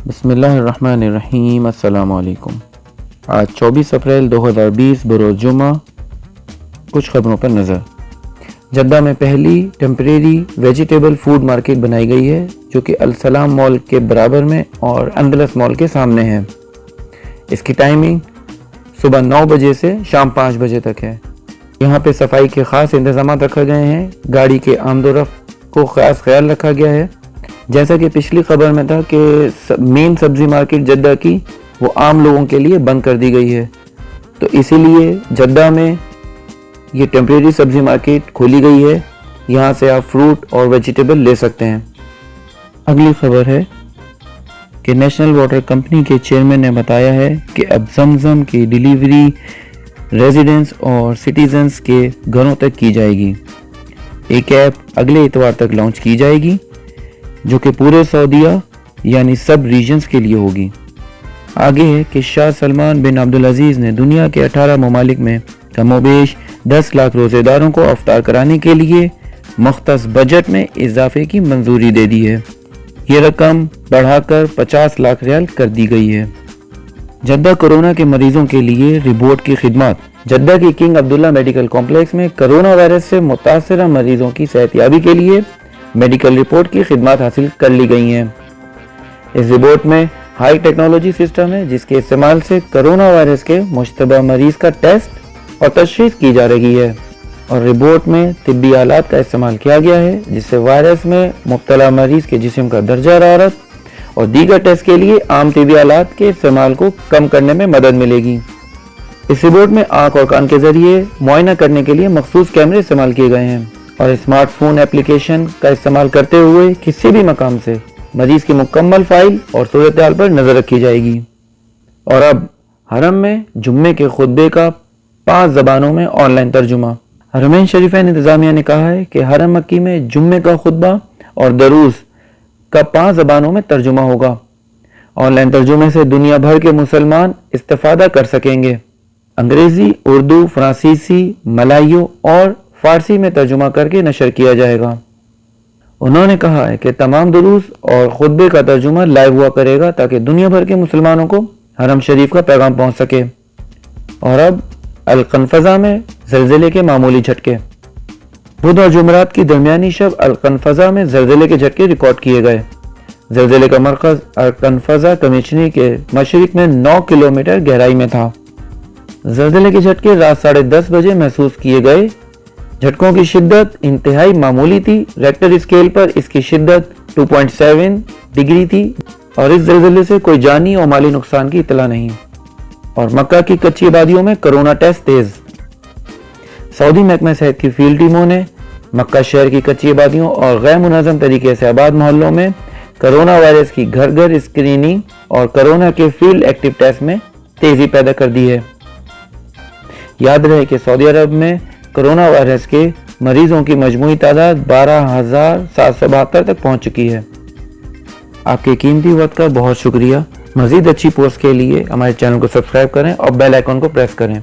بسم اللہ الرحمن الرحیم۔ السلام علیکم۔ آج 24 اپریل 2020 بروز جمعہ۔ کچھ خبروں پر نظر۔ جدہ میں پہلی ٹیمپریری ویجیٹیبل فوڈ مارکیٹ بنائی گئی ہے جو کہ السلام مال کے برابر میں اور اندلس مال کے سامنے ہے۔ اس کی ٹائمنگ صبح 9 بجے سے شام 5 بجے تک ہے۔ یہاں پہ صفائی کے خاص انتظامات رکھے گئے ہیں۔ گاڑی کے آمد و رفت کو خاص خیال رکھا گیا ہے۔ جیسا کہ پچھلی خبر میں تھا کہ مین سبزی مارکیٹ جدہ کی وہ عام لوگوں کے لیے بند کر دی گئی ہے، تو اسی لیے جدہ میں یہ ٹیمپریری سبزی مارکیٹ کھولی گئی ہے۔ یہاں سے آپ فروٹ اور ویجیٹیبل لے سکتے ہیں۔ اگلی خبر ہے کہ نیشنل واٹر کمپنی کے چیئرمین نے بتایا ہے کہ اب زمزم کی ڈیلیوری ریزیڈنٹس اور سٹیزنز کے گھروں تک کی جائے گی۔ ایک ایپ اگلے اتوار تک لانچ کی جائے گی جو کہ پورے سعودیہ یعنی سب ریجنز کے لیے ہوگی۔ آگے ہے کہ شاہ سلمان بن عبدالعزیز نے دنیا کے 18 ممالک میں کم و بیش 10 لاکھ روزے داروں کو افطار کرانے کے لیے مختص بجٹ میں اضافے کی منظوری دے دی ہے۔ یہ رقم بڑھا کر 50 لاکھ ریال کر دی گئی ہے۔ جدہ کورونا کے مریضوں کے لیے رپورٹ کی خدمات۔ جدہ کی کنگ عبداللہ میڈیکل کمپلیکس میں کورونا وائرس سے متاثرہ مریضوں کی صحتیابی کے لیے میڈیکل رپورٹ کی خدمات حاصل کر لی گئی ہیں۔ اس رپورٹ میں ہائی ٹیکنالوجی سسٹم ہے جس کے استعمال سے کورونا وائرس کے مشتبہ مریض کا ٹیسٹ اور تشخیص کی جا رہی ہے، اور رپورٹ میں طبی آلات کا استعمال کیا گیا ہے جس سے وائرس میں مبتلا مریض کے جسم کا درجہ حرارت اور دیگر ٹیسٹ کے لیے عام طبی آلات کے استعمال کو کم کرنے میں مدد ملے گی۔ اس رپورٹ میں آنکھ اور کان کے ذریعے معائنہ کرنے کے لیے مخصوص کیمرے استعمال کیے گئے ہیں، اور اسمارٹ فون ایپلیکیشن کا استعمال کرتے ہوئے کسی بھی مقام سے مریض کی مکمل فائل اور صورتحال پر نظر رکھی جائے گی۔ اور اب حرم میں جمعے کے خطبے کا 5 زبانوں میں آن لائن ترجمہ۔ حرمین شریفین انتظامیہ نے کہا ہے کہ حرم مکی میں جمعے کا خطبہ اور دروس کا 5 زبانوں میں ترجمہ ہوگا۔ آن لائن ترجمے سے دنیا بھر کے مسلمان استفادہ کر سکیں گے۔ انگریزی، اردو، فرانسیسی، ملائیو اور فارسی میں ترجمہ کر کے نشر کیا جائے گا۔ انہوں نے کہا ہے کہ تمام دروس اور خطبے کا ترجمہ لائیو ہوا کرے گا تاکہ دنیا بھر کے مسلمانوں کو حرم شریف کا پیغام پہنچ سکے۔ اور اب القنفذہ میں زلزلے کے معمولی جھٹکے۔ بدھ اور جمعرات کی درمیانی شب القنفذہ میں زلزلے کے جھٹکے ریکارڈ کیے گئے۔ زلزلے کا مرکز القنفذہ کمیچنی کے مشرق میں 9 کلومیٹر گہرائی میں تھا۔ زلزلے کے جھٹکے رات 10:30 بجے محسوس کیے گئے۔ جھٹکوں کی شدت انتہائی معمولی تھی۔ ریکٹر اسکیل پر اس کی شدت 2.7 ڈگری تھی، اور اس زلزلے سے کوئی جانی اور مالی نقصان کی اطلاع نہیں۔ اور مکہ کی کچی آبادیوں میں کرونا ٹیسٹ تیز۔ سعودی محکمہ صحت کی فیلڈ ٹیموں نے مکہ شہر کی کچی آبادیوں اور غیر منظم طریقے سے آباد محلوں میں کرونا وائرس کی گھر گھر اسکریننگ اور کرونا کے فیلڈ ایکٹیو ٹیسٹ میں تیزی پیدا کر دی ہے۔ یاد رہے کہ سعودی عرب میں کرونا وائرس کے مریضوں کی مجموعی تعداد 12,772 تک پہنچ چکی ہے۔ آپ کے قیمتی وقت کا بہت شکریہ۔ مزید اچھی پوسٹ کے لیے ہمارے چینل کو سبسکرائب کریں اور بیل آئیکن کو پریس کریں۔